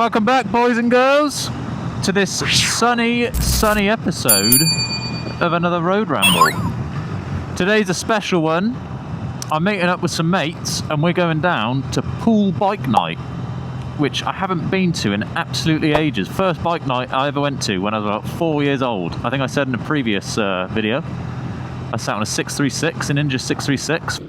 Welcome back, boys and girls, to this sunny episode of another road ramble. Today's a special one. I'm meeting up with some mates and we're going down to Poole Bike Night, which I haven't been to in absolutely ages. First bike night I ever went to when I was about 4 years old. I think I said in a previous video. I sat on a 636, an Ninja 636.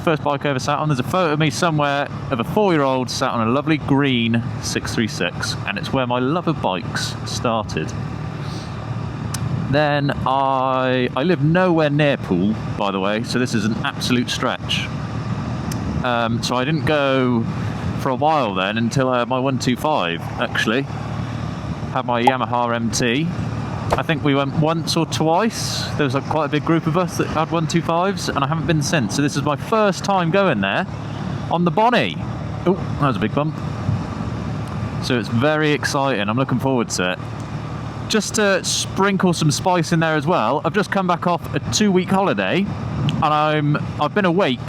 First bike I ever sat on. There's a photo of me somewhere of a 4-year-old sat on a lovely green 636, and it's where my love of bikes started. Then I live nowhere near Poole, by the way, so this is an absolute stretch. So I didn't go for a while then until I had my 125, actually. Had my Yamaha MT. I think we went once or twice. There was quite a big group of us that had 125s, and I haven't been since. So this is my first time going there on the Bonnie. Oh, that was a big bump. So it's very exciting. I'm looking forward to it. Just to sprinkle some spice in there as well, I've just come back off a 2-week holiday, and I've been awake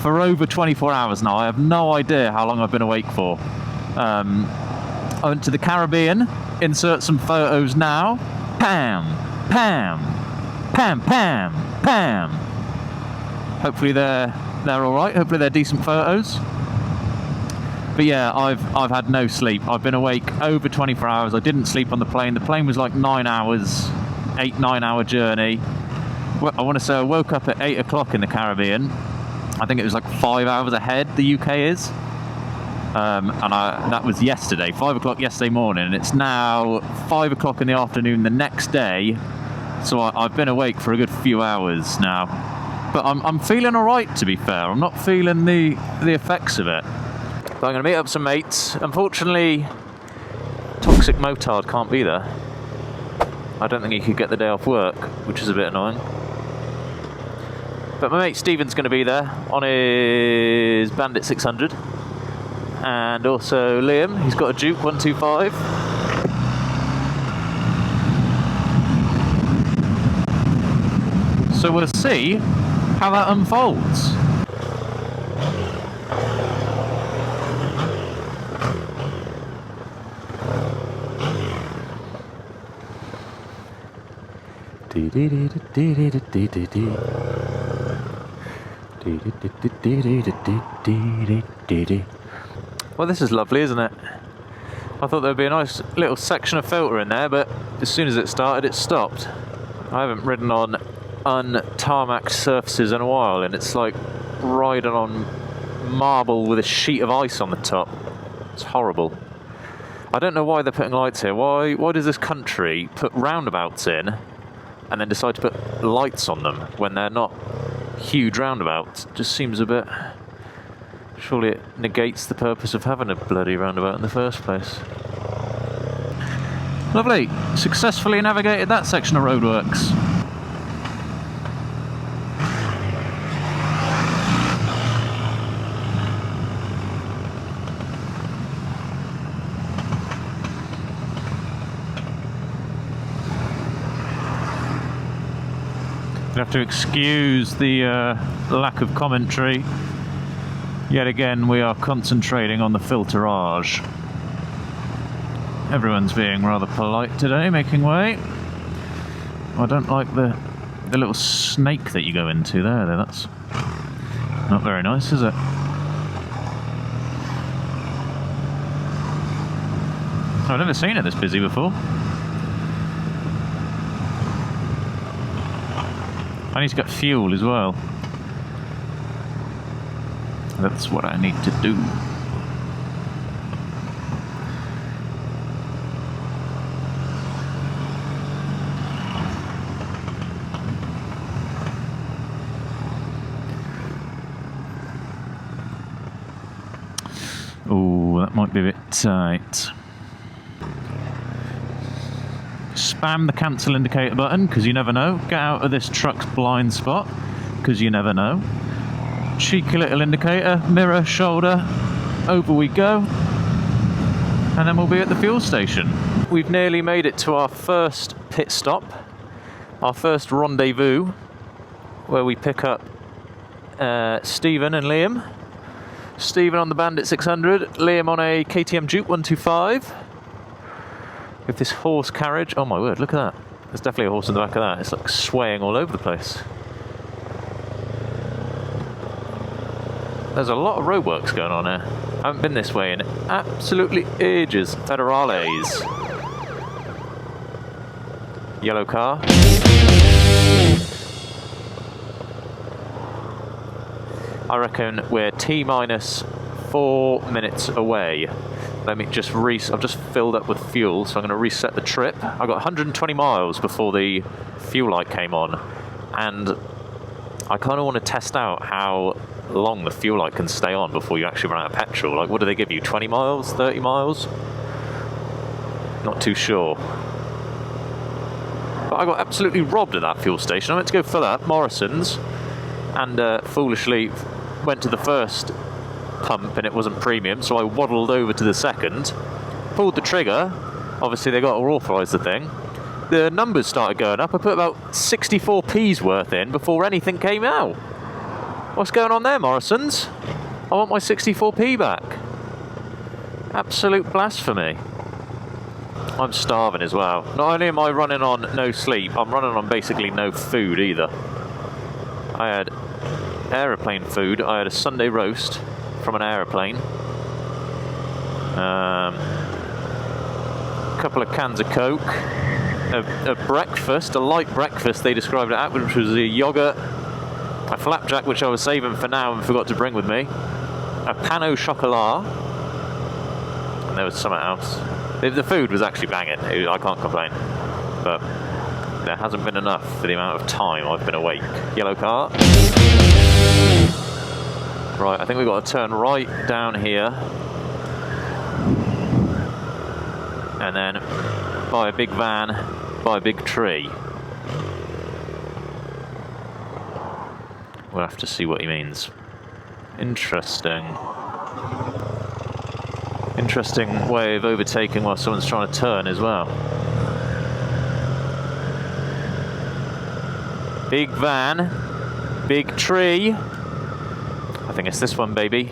for over 24 hours now. I have no idea how long I've been awake for. I went to the Caribbean. Insert some photos now. Pam, pam, pam, pam, pam. Hopefully they're all right. Hopefully they're decent photos. But yeah, I've had no sleep. I've been awake over 24 hours. I didn't sleep on the plane. The plane was like 9 hours, 8-9 hour journey. I want to say I woke up at 8 o'clock in the Caribbean. I think it was like 5 hours ahead the UK is. That was yesterday, 5 o'clock yesterday morning, and it's now 5 o'clock in the afternoon the next day, so I've been awake for a good few hours now. But I'm feeling alright, to be fair. I'm not feeling the effects of it. But I'm going to meet up some mates. Unfortunately, Toxic Motard can't be there. I don't think he could get the day off work, which is a bit annoying. But my mate Stephen's going to be there on his Bandit 600. And also Liam, he's got a Duke 125. So we'll see how that unfolds. Well, this is lovely, isn't it? I thought there'd be a nice little section of filter in there, but as soon as it started, it stopped. I haven't ridden on un-tarmac surfaces in a while, and it's like riding on marble with a sheet of ice on the top. It's horrible. I don't know why they're putting lights here. Why does this country put roundabouts in and then decide to put lights on them when they're not huge roundabouts? It just seems a bit... Surely it negates the purpose of having a bloody roundabout in the first place. Lovely. Successfully navigated that section of roadworks. You have to excuse the lack of commentary. Yet again, we are concentrating on the filterage. Everyone's being rather polite today, making way. I don't like the little snake that you go into there. That's not very nice, is it? I've never seen it this busy before. I need to get fuel as well. That's what I need to do. Oh, that might be a bit tight. Spam the cancel indicator button, because you never know. Get out of this truck's blind spot, because you never know. Cheeky little indicator, mirror, shoulder, over we go, and then we'll be at the fuel station. We've nearly made it to our first pit stop, our first rendezvous, where we pick up Stephen and Liam Stephen on the Bandit 600, Liam on a KTM Duke 125. With this horse carriage, oh my word, look at that. There's definitely a horse in the back of that. It's like swaying all over the place. There's a lot of roadworks going on here. I haven't been this way in absolutely ages. Federales. Yellow car. I reckon we're T-minus 4 minutes away. Let me just I've just filled up with fuel, so I'm going to reset the trip. I got 120 miles before the fuel light came on, and I kind of want to test out how long the fuel light can stay on before you actually run out of petrol. Like, what do they give you? 20 miles? 30 miles? Not too sure. But I got absolutely robbed at that fuel station. I went to go fill up Morrison's, and foolishly went to the first pump and it wasn't premium, so I waddled over to the second, pulled the trigger. Obviously they got to authorise the thing. The numbers started going up. I put about 64p's worth in before anything came out. What's going on there, Morrison's? I want my 64p back. Absolute blasphemy. I'm starving as well. Not only am I running on no sleep, I'm running on basically no food either. I had aeroplane food. I had a Sunday roast from an aeroplane. A couple of cans of Coke. A breakfast, a light breakfast they described it at, which was a yoghurt, a flapjack which I was saving for now and forgot to bring with me, a pan au chocolat, and there was something else. The food was actually banging. I can't complain, but there hasn't been enough for the amount of time I've been awake. Yellow car. Right, I think we've got to turn right down here and then by a big van, by a big tree. We'll have to see what he means. Interesting. Interesting way of overtaking while someone's trying to turn as well. Big van, big tree. I think it's this one, baby.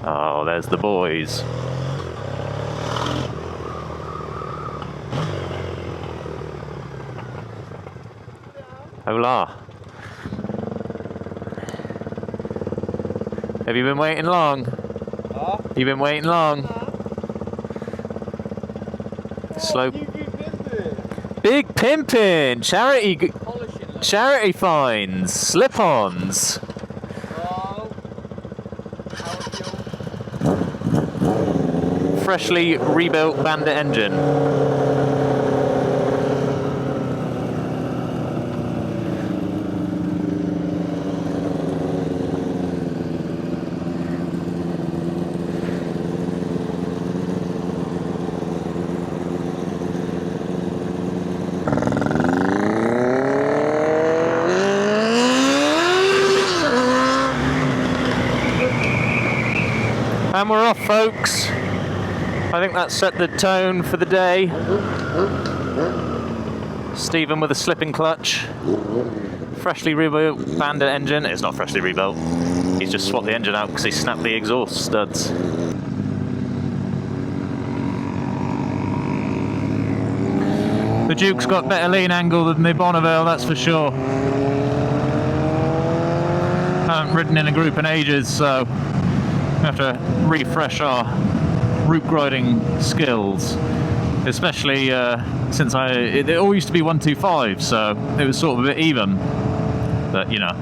Oh, there's the boys. Hola. Have you been waiting long? Huh? You been waiting long? Slow. Big pimpin', charity finds, slip-ons. Freshly rebuilt Bandit engine. And we're off, folks. I think that set the tone for the day. Stephen with a slipping clutch. Freshly rebuilt Bandit engine. It's not freshly rebuilt. He's just swapped the engine out because he snapped the exhaust studs. The Duke's got better lean angle than the Bonneville, that's for sure. I haven't ridden in a group in ages, so we have to refresh our route riding skills, especially since it all used to be 125, so it was sort of a bit even. But you know,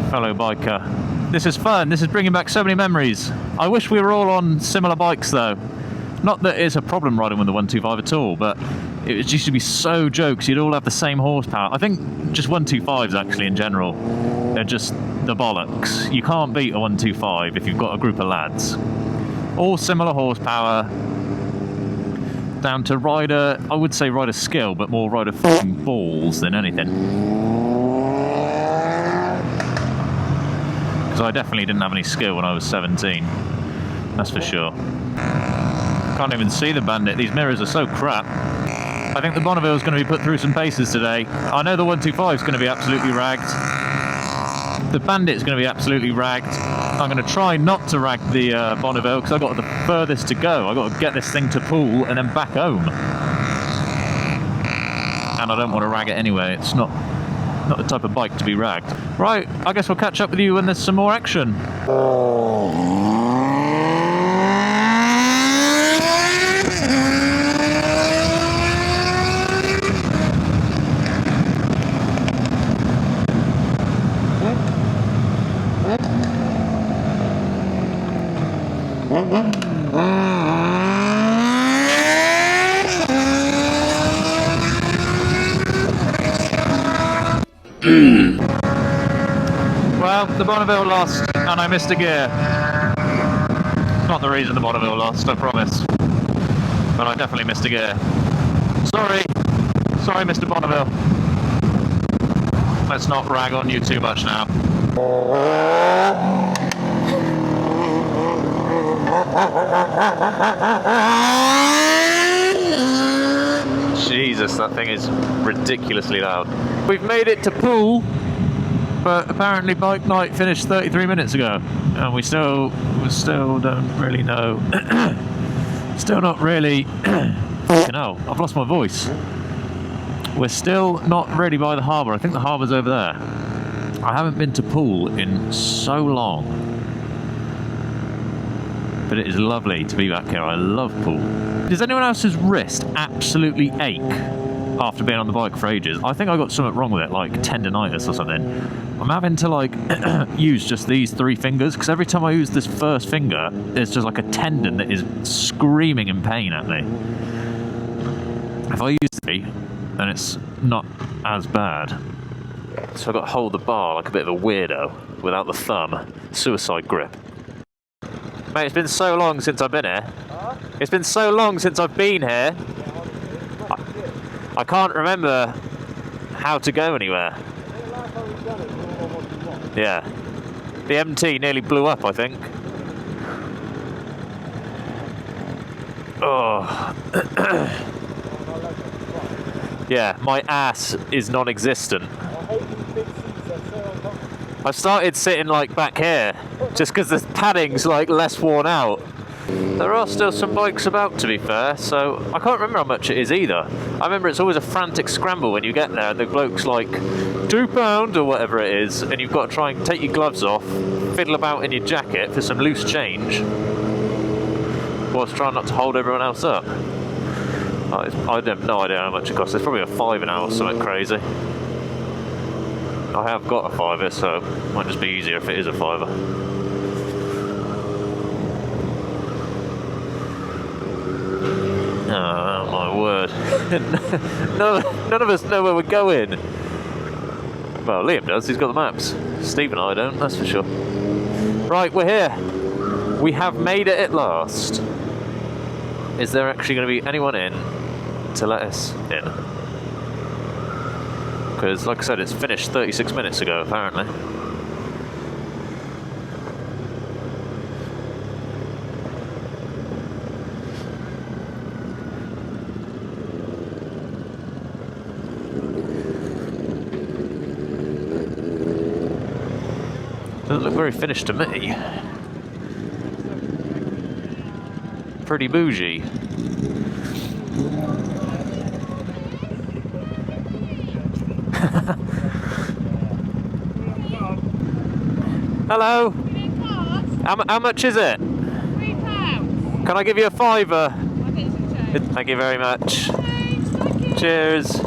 fellow biker, this is fun. This is bringing back so many memories. I wish we were all on similar bikes though. Not that it's a problem riding with the 125 at all, but it used to be so jokes. You'd all have the same horsepower. I think just 125s actually in general, they're just the bollocks. You can't beat a 125 if you've got a group of lads. All similar horsepower, down to rider, I would say rider skill, but more rider fucking balls than anything. Because I definitely didn't have any skill when I was 17. That's for sure. Can't even see the Bandit. These mirrors are so crap. I think the Bonneville is going to be put through some paces today. I know the 125 is going to be absolutely ragged. The Bandit is going to be absolutely ragged. I'm going to try not to rag the Bonneville because I've got the furthest to go. I've got to get this thing to Poole and then back home. And I don't want to rag it anyway. It's not the type of bike to be ragged. Right, I guess we'll catch up with you when there's some more action. Well, the Bonneville lost and I missed a gear. Not the reason the Bonneville lost, I promise. But I definitely missed a gear. Sorry, Mr. Bonneville. Let's not rag on you too much now. Jesus, that thing is ridiculously loud. We've made it to Poole, but apparently Bike Night finished 33 minutes ago, and we still don't really know. Still not really. Fucking hell, I've lost my voice. We're still not really by the harbour. I think the harbour's over there. I haven't been to Poole in so long, but it is lovely to be back here. I love Poole. Does anyone else's wrist absolutely ache after being on the bike for ages? I think I got something wrong with it, like tendonitis or something. I'm having to like use just these 3 fingers because every time I use this first finger, there's just like a tendon that is screaming in pain at me. If I use 3, then it's not as bad. So I've got to hold the bar like a bit of a weirdo without the thumb. Suicide grip. Mate, it's been so long since I've been here. Huh? It's been so long since I've been here. I can't remember how to go anywhere. Yeah. The MT nearly blew up, I think. Oh. Yeah, my ass is non-existent. I've started sitting like back here, just because the padding's like less worn out. There are still some bikes about, to be fair, so I can't remember how much it is either. I remember it's always a frantic scramble when you get there and the bloke's like £2 or whatever it is, and you've got to try and take your gloves off, fiddle about in your jacket for some loose change, whilst trying not to hold everyone else up. I have no idea how much it costs. It's probably a £5 an hour or something crazy. I have got a £5, so it might just be easier if it is a £5. Oh my word. None of us know where we're going. Well, Liam does, he's got the maps. Steve and I don't, that's for sure. Right, we're here. We have made it at last. Is there actually going to be anyone in to let us in? Because, like I said, it's finished 36 minutes ago, apparently. Doesn't look very finished to me. Pretty bougie. Hello. How much is it? £3. Can I give you a £5? Thank you very much. Okay, cheers.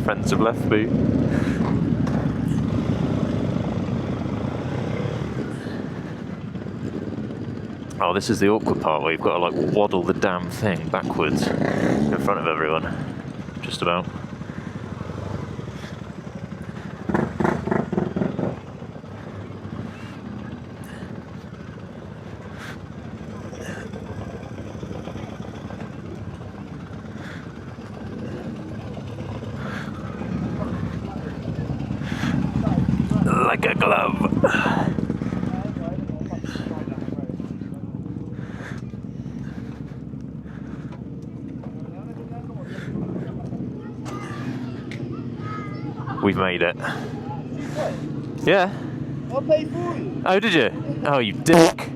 Friends have left me. Oh, this is the awkward part where you've got to like waddle the damn thing backwards in front of everyone. Just about. Like a glove. We've made it. Yeah. I'll pay for you. Oh, did you? Oh, you dick.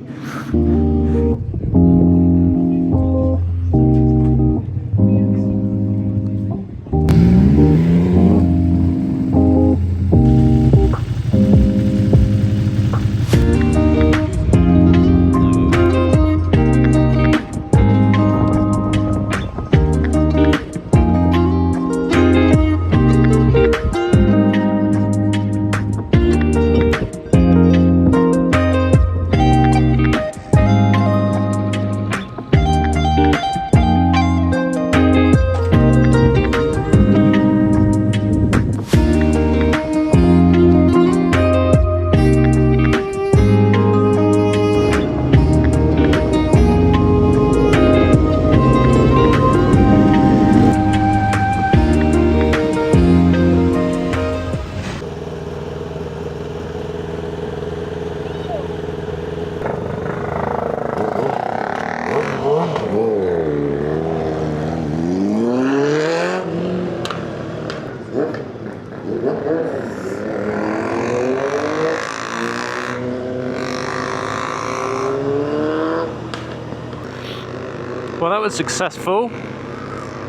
Well, that was successful.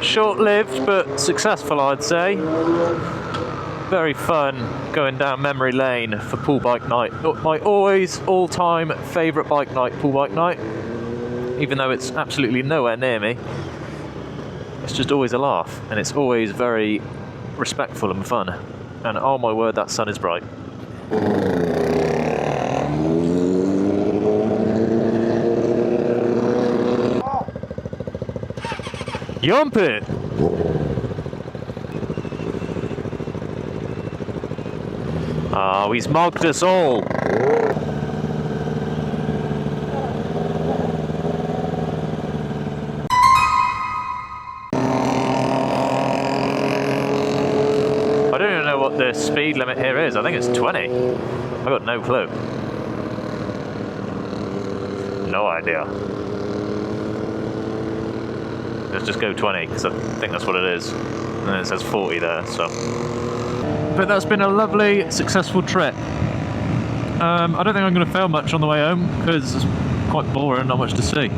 Short-lived, but successful, I'd say. Very fun going down memory lane for Poole Bike Night. My always all-time favourite bike night, Poole Bike Night. Even though it's absolutely nowhere near me. It's just always a laugh, and it's always very respectful and fun. And oh my word, that sun is bright. Yump it! Oh, he's mugged us all. I don't even know what the speed limit here is. I think it's 20. I've got no clue. No idea. Let's just go 20 because I think that's what it is. And then it says 40 there, so. But that's been a lovely, successful trip. I don't think I'm going to film much on the way home because it's quite boring, not much to see.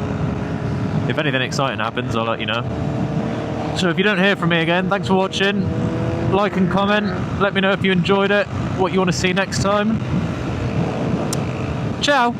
If anything exciting happens, I'll let you know. So if you don't hear from me again, thanks for watching. Like and comment. Let me know if you enjoyed it, what you want to see next time. Ciao!